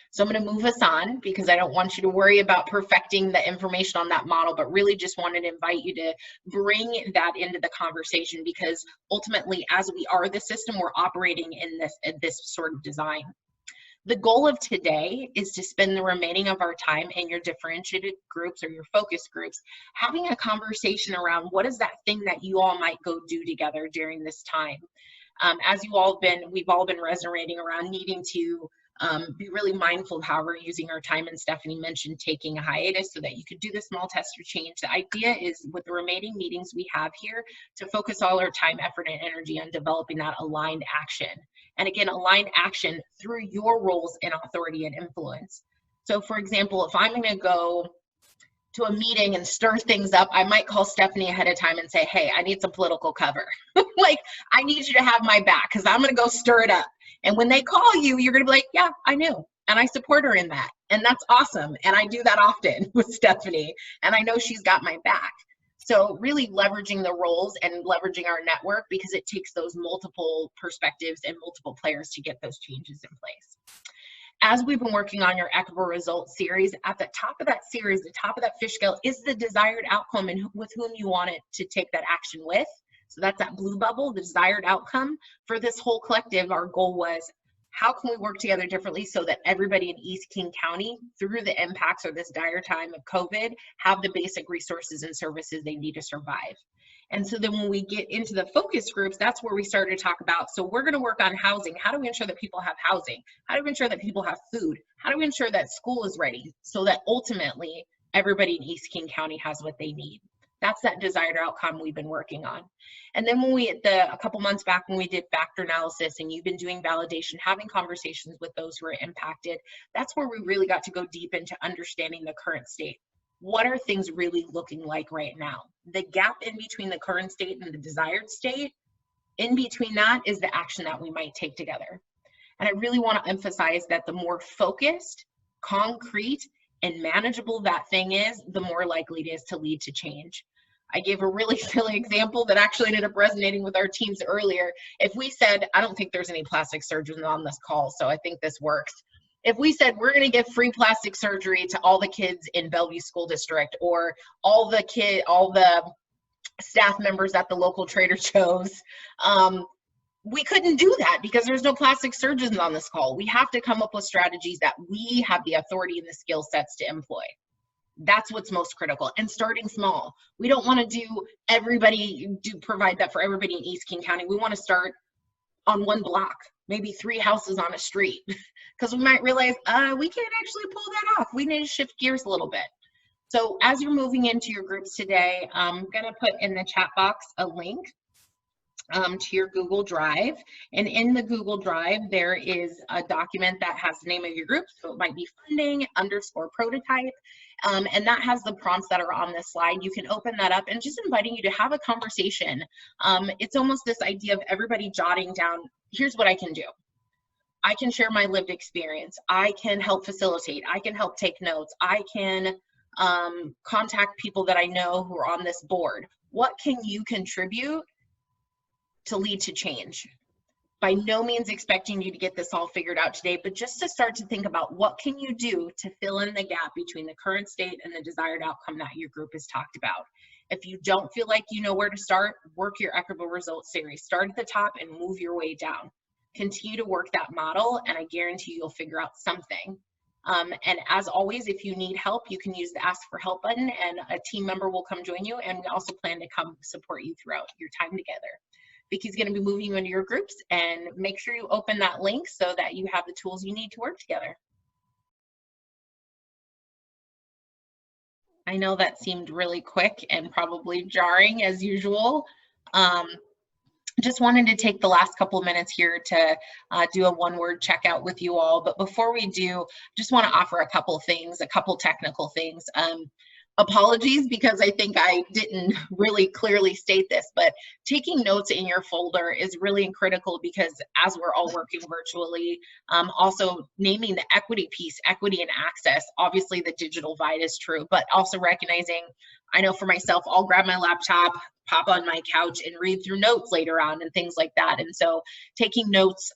So I'm going to move us on because I don't want you to worry about perfecting the information on that model, but really just wanted to invite you to bring that into the conversation, because ultimately, as we are the system, we're operating in this sort of design. The goal of today is to spend the remaining of our time in your differentiated groups or your focus groups, having a conversation around what is that thing that you all might go do together during this time. As we've all been resonating around needing to be really mindful of how we're using our time, and Stephanie mentioned taking a hiatus so that you could do the small test or change. The idea is, with the remaining meetings we have here, to focus all our time, effort, and energy on developing that aligned action. And again, aligned action through your roles in authority and influence. So for example, if I'm going to go to a meeting and stir things up, I might call Stephanie ahead of time and say, hey, I need some political cover. Like, I need you to have my back because I'm going to go stir it up. And when they call you, you're going to be like, yeah, I knew. And I support her in that. And that's awesome. And I do that often with Stephanie. And I know she's got my back. So really leveraging the roles and leveraging our network, because it takes those multiple perspectives and multiple players to get those changes in place. As we've been working on your equitable results series, at the top of that series, the top of that fish scale is the desired outcome and with whom you want it to take that action with. So that's that blue bubble, the desired outcome. For this whole collective, our goal was, how can we work together differently so that everybody in East King County, through the impacts of this dire time of COVID, have the basic resources and services they need to survive. And so then when we get into the focus groups, that's where we started to talk about, so we're going to work on housing. How do we ensure that people have housing? How do we ensure that people have food? How do we ensure that school is ready so that ultimately everybody in East King County has what they need? That's that desired outcome we've been working on. And then when a couple months back, when we did factor analysis and you've been doing validation, having conversations with those who are impacted, that's where we really got to go deep into understanding the current state. What are things really looking like right now? The gap in between the current state and the desired state, in between that is the action that we might take together. And I really want to emphasize that the more focused, concrete, and manageable that thing is, the more likely it is to lead to change. I gave a really silly example that actually ended up resonating with our teams earlier. If we said, I don't think there's any plastic surgeons on this call, so I think this works. If we said we're going to give free plastic surgery to all the kids in Bellevue School District, or all the staff members at the local Trader Joe's, we couldn't do that because there's no plastic surgeons on this call. We have to come up with strategies that we have the authority and the skill sets to employ. That's what's most critical. And starting small. We don't want to provide that for everybody in East King County. We want to start on one block, maybe 3 houses on a street, because we might realize we can't actually pull that off. We need to shift gears a little bit. So as you're moving into your groups today, I'm going to put in the chat box a link to your Google Drive. And in the Google Drive, there is a document that has the name of your group. So it might be funding _prototype. And that has the prompts that are on this slide. You can open that up and just inviting you to have a conversation. It's almost this idea of everybody jotting down, here's what I can do. I can share my lived experience. I can help facilitate. I can help take notes. I can contact people that I know who are on this board. What can you contribute to lead to change? By no means expecting you to get this all figured out today, but just to start to think about what can you do to fill in the gap between the current state and the desired outcome that your group has talked about. If you don't feel like you know where to start, work your equitable results series. Start at the top and move your way down. Continue to work that model, and I guarantee you'll figure out something. And as always, if you need help, you can use the Ask for Help button, and a team member will come join you, and we also plan to come support you throughout your time together. Vicky's going to be moving you into your groups, and make sure you open that link so that you have the tools you need to work together. I know that seemed really quick and probably jarring as usual. Just wanted to take the last couple of minutes here to do a one-word checkout with you all. But before we do, just want to offer a couple things, a couple technical things. Apologies, because I think I didn't really clearly state this, but taking notes in your folder is really critical, because as we're all working virtually, also naming the equity piece, equity and access. Obviously the digital divide is true, but also recognizing, I know for myself, I'll grab my laptop, pop on my couch and read through notes later on and things like that. And so taking notes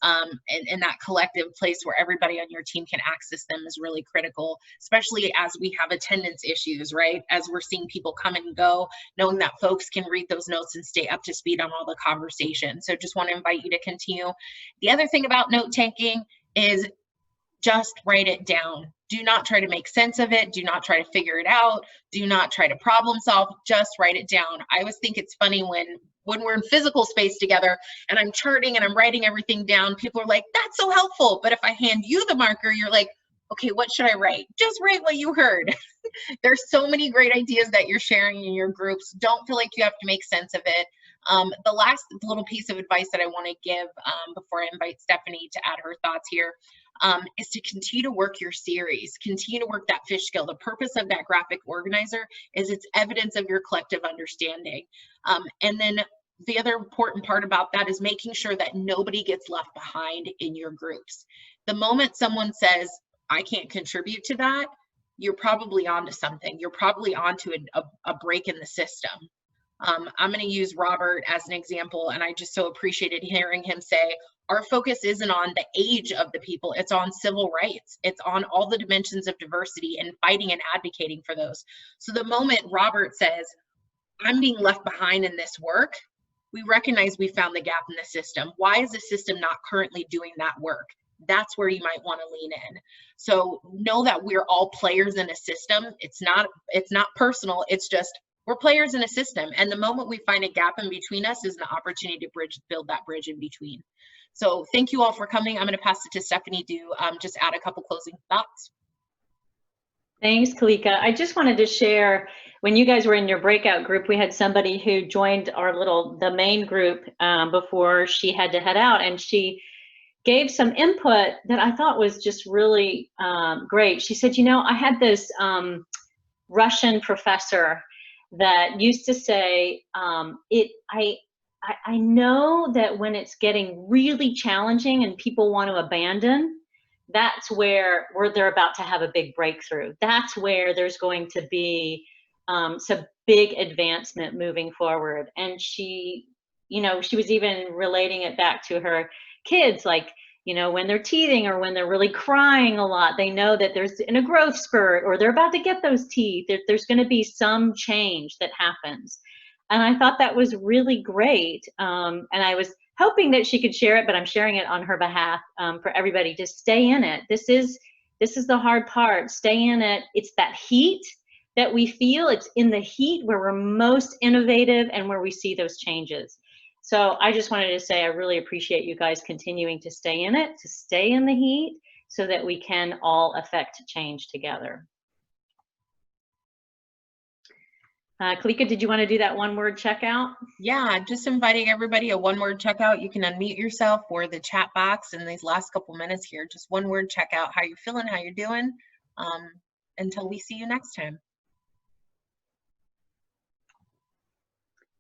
in that collective place where everybody on your team can access them is really critical, especially as we have attendance issues, right? As we're seeing people come and go, knowing that folks can read those notes and stay up to speed on all the conversation. So just want to invite you to continue. The other thing about note taking is just write it down. Do not try to make sense of it. Do not try to figure it out. Do not try to problem solve. Just write it down. I always think it's funny when we're in physical space together and I'm charting and I'm writing everything down, people are like, that's so helpful. But if I hand you the marker, you're like, okay, what should I write? Just write what you heard. There's so many great ideas that you're sharing in your groups. Don't feel like you have to make sense of it. The last little piece of advice that I want to give before I invite Stephanie to add her thoughts here is to continue to work your series, continue to work that fish scale. The purpose of that graphic organizer is it's evidence of your collective understanding. And then the other important part about that is making sure that nobody gets left behind in your groups. The moment someone says, I can't contribute to that, you're probably onto something. You're probably onto a break in the system. I'm going to use Robert as an example, and I just so appreciated hearing him say, our focus isn't on the age of the people, it's on civil rights. It's on all the dimensions of diversity and fighting and advocating for those. So the moment Robert says, I'm being left behind in this work, we recognize we found the gap in the system. Why is the system not currently doing that work? That's where you might want to lean in. So know that we're all players in a system. It's not personal, it's just we're players in a system. And the moment we find a gap in between us is an opportunity to build that bridge in between. So thank you all for coming. I'm going to pass it to Stephanie to just add a couple closing thoughts. Thanks, Kalika. I just wanted to share, when you guys were in your breakout group, we had somebody who joined the main group before she had to head out, and she gave some input that I thought was just really great. She said, you know, I had this Russian professor that used to say, I know that when it's getting really challenging and people want to abandon, that's where they're about to have a big breakthrough. That's where there's going to be some big advancement moving forward. And she, you know, she was even relating it back to her kids, like, you know, when they're teething or when they're really crying a lot, they know that there's in a growth spurt or they're about to get those teeth, there's going to be some change that happens. And I thought that was really great. And I was hoping that she could share it, but I'm sharing it on her behalf for everybody to stay in it. This is the hard part. Stay in it. It's that heat that we feel. It's in the heat where we're most innovative and where we see those changes. So I just wanted to say I really appreciate you guys continuing to stay in it, to stay in the heat, so that we can all affect change together. Kalika, did you want to do that one-word checkout? Yeah, just inviting everybody a one-word checkout. You can unmute yourself or the chat box in these last couple minutes here. Just one-word checkout. How you feeling? How you're doing? until we see you next time.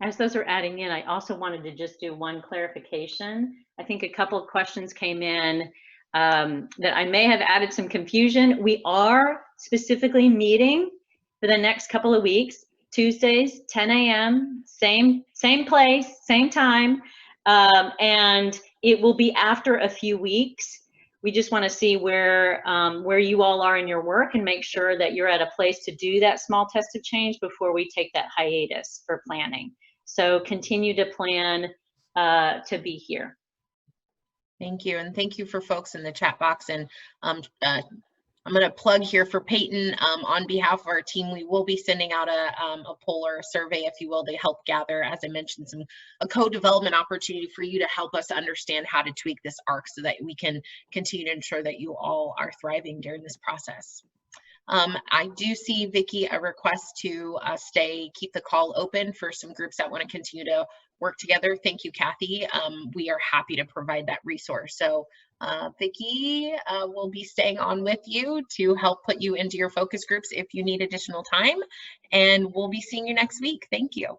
As those are adding in, I also wanted to just do one clarification. I think a couple of questions came in that I may have added some confusion. We are specifically meeting for the next couple of weeks, Tuesdays, 10 a.m., same place, same time, and it will be after a few weeks. We just want to see where you all are in your work and make sure that you're at a place to do that small test of change before we take that hiatus for planning. So continue to plan to be here. Thank you, and thank you for folks in the chat box. And I'm going to plug here for Peyton. On behalf of our team, we will be sending out a poll or a survey, if you will, to help gather, as I mentioned, a co-development opportunity for you to help us understand how to tweak this ARC so that we can continue to ensure that you all are thriving during this process. I do see, Vicki, a request to keep the call open for some groups that want to continue to work together. Thank you, Kathy. We are happy to provide that resource. So Vicki will be staying on with you to help put you into your focus groups if you need additional time. And we'll be seeing you next week. Thank you.